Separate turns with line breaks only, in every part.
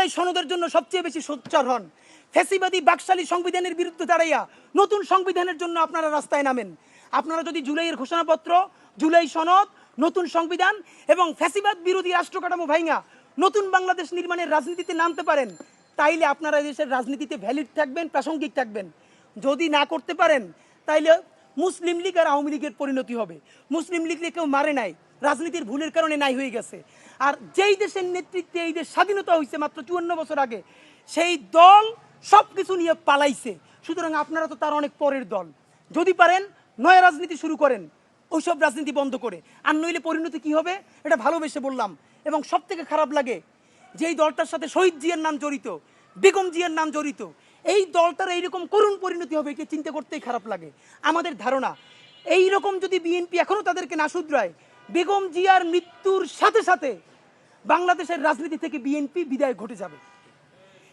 জুলাই সনদের জন্য সবচেয়ে বেশি সোচ্চার হন। ফ্যাসিবাদী বাকশালী সংবিধানের বিরুদ্ধে দাঁড়াইয়া নতুন সংবিধানের জন্য আপনারা রাস্তায় নামেন। আপনারা যদি জুলাইয়ের ঘোষণাপত্র, জুলাই সনদ, নতুন সংবিধান এবং ফ্যাসিবাদ বিরোধী রাষ্ট্র কাঠামো ভাইঙা নতুন বাংলাদেশ নির্মাণের রাজনীতিতে নামতে পারেন, তাইলে আপনারা দেশের রাজনীতিতে ভ্যালিড থাকবেন, প্রাসঙ্গিক থাকবেন। যদি না করতে পারেন, তাইলে মুসলিম লীগ আর আওয়ামী লীগের পরিণতি হবে। মুসলিম লীগকে কেউ মারে নাই, রাজনীতির ভুলের কারণে নাই হয়ে গেছে। আর যেই দেশের নেতৃত্বে এই দেশ স্বাধীনতা হয়েছে মাত্র 54 বছর আগে, সেই দল সব কিছু নিয়ে পালাইছে। সুতরাং আপনারা তো তার অনেক পরের দল। যদি পারেন নয়া রাজনীতি শুরু করেন, ওইসব রাজনীতি বন্ধ করে। আর নইলে পরিণতি কি হবে এটা ভালোবেসে বললাম। এবং সব থেকে খারাপ লাগে যেই দলটার সাথে শহীদ জিয়ার নাম জড়িত, বেগম জিয়ার নাম জড়িত, এই দলটার এইরকম করুণ পরিণতি হবে, এটা চিন্তা করতেই খারাপ লাগে। আমাদের ধারণা এইরকম যদি বিএনপি এখনও তাদেরকে না শুধরায়, বেগম জিয়ার মৃত্যুর সাথে সাথে বাংলাদেশের রাজনীতি থেকে বিএনপি বিদায় ঘটে যাবে।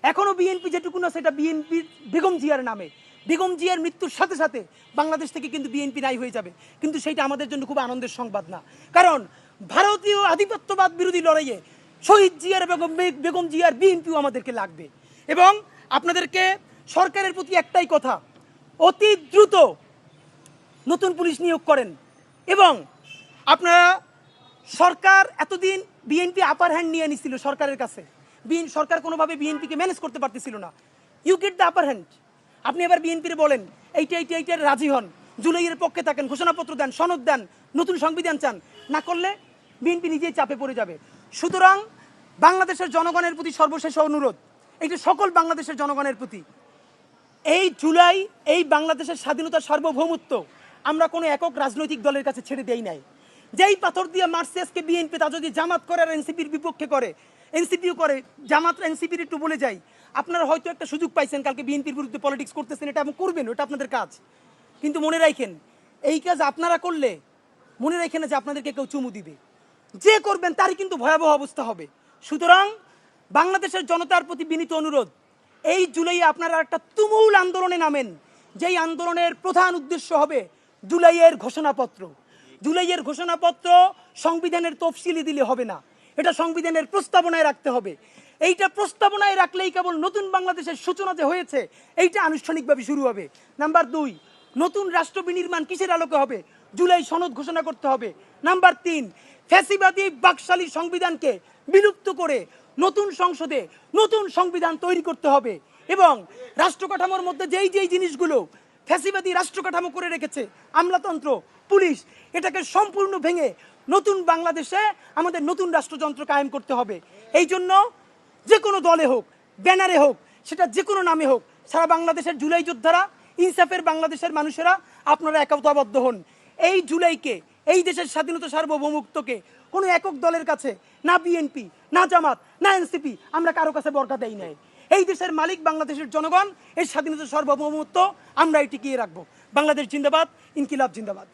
এখনও বিএনপি যেটুকু না সেটা বিএনপির বেগম জিয়ার নামে। বেগম জিয়ার মৃত্যুর সাথে সাথে বাংলাদেশ থেকে কিন্তু বিএনপি নাই হয়ে যাবে। কিন্তু সেইটা আমাদের জন্য খুব আনন্দের সংবাদ না, কারণ ভারতীয় আধিপত্যবাদ বিরোধী লড়াইয়ে শহীদ জিয়ার এবং বেগম জিয়ার বিএনপিও আমাদেরকে লাগবে। এবং আপনাদেরকে সরকারের প্রতি একটাই কথা, অতি দ্রুত নতুন পুলিশ নিয়োগ করেন। এবং আপনারা, সরকার এতদিন বিএনপি আপার হ্যান্ড নিয়ে নিছিল সরকারের কাছে, সরকার কোনোভাবে বিএনপিকে ম্যানেজ করতে পারতেছিল না। You get the upper hand. আপনি এবার বিএনপির বলেন এইটা রাজি হন, জুলাইয়ের পক্ষে থাকেন, ঘোষণাপত্র দেন, সনদ দেন, নতুন সংবিধান চান। না করলে বিএনপি নিজেই চাপে পড়ে যাবে। সুতরাং বাংলাদেশের জনগণের প্রতি সর্বশেষ অনুরোধ, এইটা সকল বাংলাদেশের জনগণের প্রতি, এই জুলাই, এই বাংলাদেশের স্বাধীনতার সার্বভৌমত্ব আমরা কোনো একক রাজনৈতিক দলের কাছে ছেড়ে দেই নাই। যেই পাথর দিয়ে মারছে আজকে বিএনপি, তা যদি জামাত করে আর এনসিপির বিপক্ষে করে, এনসিপিও করে, জামাত এনসিপির একটু বলে যাই, আপনারা হয়তো একটা সুযোগ পাইছেন, কালকে বিএনপির বিরুদ্ধে পলিটিক্স করতেছেন, এটা এবং করবেন, ওটা আপনাদের কাজ। কিন্তু মনে রাখেন, এই কাজ আপনারা করলে মনে রাখেন না যে আপনাদেরকে কেউ চুমু দিবে। যে করবেন তারই কিন্তু ভয়াবহ অবস্থা হবে। সুতরাং বাংলাদেশের জনতার প্রতি বিনীত অনুরোধ, এই জুলাইয়ে আপনারা একটা তুমুল আন্দোলনে নামেন। যেই আন্দোলনের প্রধান উদ্দেশ্য হবে জুলাইয়ের ঘোষণাপত্র। জুলাইয়ের ঘোষণাপত্র সংবিধানের তফসিলি দিলে হবে না, এটা সংবিধানের প্রস্তাবনায় রাখতে হবে। এইটা প্রস্তাবনায় রাখলেই কেবল নতুন বাংলাদেশের সূচনা যে হয়েছে এইটা আনুষ্ঠানিকভাবে শুরু হবে। নাম্বার 2, নতুন রাষ্ট্র বিনির্মাণ কিসের আলোকে হবে? জুলাই সনদ ঘোষণা করতে হবে। নাম্বার 3, ফ্যাসিবাদী বাকশালী সংবিধানকে বিলুপ্ত করে নতুন সংসদে নতুন সংবিধান তৈরি করতে হবে। এবং রাষ্ট্র কাঠামোর মধ্যে যেই জিনিসগুলো ফ্যাসিবাদী রাষ্ট্র কাঠামো করে রেখেছে, আমলাতন্ত্র, পুলিশ, এটাকে সম্পূর্ণ ভেঙে নতুন বাংলাদেশে আমাদের নতুন রাষ্ট্রযন্ত্র কায়েম করতে হবে। এই জন্য যে কোনো দলে হোক, ব্যানারে হোক, সেটা যে কোনো নামে হোক, সারা বাংলাদেশের জুলাই যোদ্ধারা, ইনসাফের বাংলাদেশের মানুষেরা আপনারা একতাবদ্ধ হন। এই জুলাইকে, এই দেশের স্বাধীনতা সার্বভৌমত্বকে কোনো একক দলের কাছে, না বিএনপি, না জামাত, না এনসিপি, আমরা কারো কাছে বরকা দেই নাই। এই দেশের মালিক বাংলাদেশের জনগণ, এই স্বাধীনতা সার্বভৌমত্ব আমরা টিকিয়ে রাখবো। বাংলাদেশ জিন্দাবাদ, ইনকিলাব জিন্দাবাদ।